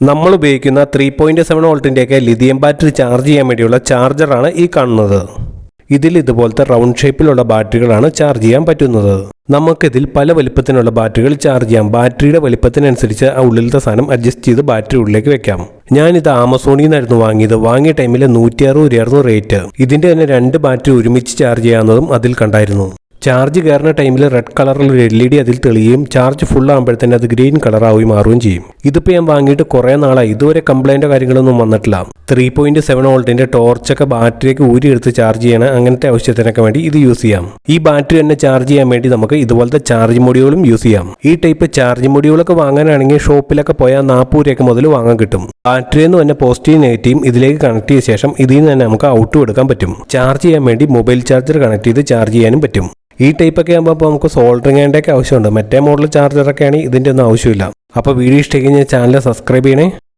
നമ്മൾ ഉപയോഗിക്കുന്ന 3.7 വോൾട്ടിൻ്റെയൊക്കെ lithium battery charge ചെയ്യാൻ വേണ്ടിയുള്ള ചാർജറാണ് ഈ കാണുന്നത്. ഇതിൽ ഇതുപോലത്തെ റൗണ്ട് ഷേപ്പിലുള്ള ബാറ്ററികളാണ് ചാർജ് ചെയ്യാൻ പറ്റുന്നത്. നമുക്കിതിൽ പല വലിപ്പത്തിനുള്ള ബാറ്ററികൾ ചാർജ് ചെയ്യാം. ബാറ്ററിയുടെ വലിപ്പത്തിനനുസരിച്ച് ആ ഉള്ളിലത്തെ സാധനം അഡ്ജസ്റ്റ് ചെയ്ത് ബാറ്ററി ഉള്ളിലേക്ക് വെക്കാം. ഞാനിത് ആമസോണിൽ നിന്നായിരുന്നു വാങ്ങിയത്. വാങ്ങിയ ടൈമിൽ 160 റേറ്റ്. ഇതിൻ്റെ തന്നെ 2 ബാറ്ററി ഒരുമിച്ച് ചാർജ് ചെയ്യാവുന്നതും അതിൽ കണ്ടായിരുന്നു. ചാർജ് കയറുന്ന ടൈമിൽ റെഡ് കളറിൽ ഒരു LED അതിൽ തെളിയുകയും ചാർജ് ഫുൾ ആകുമ്പോഴത്തേന് അത് ഗ്രീൻ കളറായി മാറുകയും ചെയ്യും. ഇതിപ്പോൾ ഞാൻ വാങ്ങിയിട്ട് കുറേ നാളായി. ഇതുവരെ കംപ്ലൈൻറ്റോ കാര്യങ്ങളൊന്നും വന്നിട്ടില്ല. 3.7 വോൾട്ടിൻ്റെ ടോർച്ചൊക്കെ ബാറ്ററിയൊക്കെ ഊരിയെടുത്ത് ചാർജ് ചെയ്യണം, അങ്ങനത്തെ ആവശ്യത്തിനൊക്കെ വേണ്ടി ഇത് യൂസ് ചെയ്യാം. ഈ ബാറ്ററി തന്നെ ചാർജ് ചെയ്യാൻ വേണ്ടി നമുക്ക് ഇതുപോലത്തെ ചാർജ് മൊഡ്യൂളും യൂസ് ചെയ്യാം. ഈ ടൈപ്പ് ചാർജ് മൊഡ്യൂളൊക്കെ വാങ്ങാനാണെങ്കിൽ ഷോപ്പിലൊക്കെ പോയാൽ 40 രൂപയ്ക്ക് മുതൽ വാങ്ങാൻ കിട്ടും. ബാറ്ററിയിൽ നിന്ന് തന്നെ പോസിറ്റീവ് നെഗറ്റീവും ഇതിലേക്ക് കണക്ട് ചെയ്ത ശേഷം ഇതിൽ നിന്ന് തന്നെ നമുക്ക് ഔട്ടും എടുക്കാൻ പറ്റും. ചാർജ് ചെയ്യാൻ വേണ്ടി മൊബൈൽ ചാർജർ കണക്ട് ചെയ്ത് ചാർജ് ചെയ്യാനും പറ്റും. ഈ ടൈപ്പൊക്കെ ആകുമ്പോൾ നമുക്ക് സോൾഡറിങ് ചെയ്യേണ്ടൊക്കെ ആവശ്യമുണ്ട്. മറ്റേ മോഡൽ ചാർജറൊക്കെ ആണെങ്കിൽ ഇതിൻ്റെ ഒന്നും ആവശ്യമില്ല. അപ്പോൾ വീഡിയോ ഇഷ്ടമായി കഴിഞ്ഞാൽ ചാനൽ സബ്സ്ക്രൈബ് ചെയ്യണേ.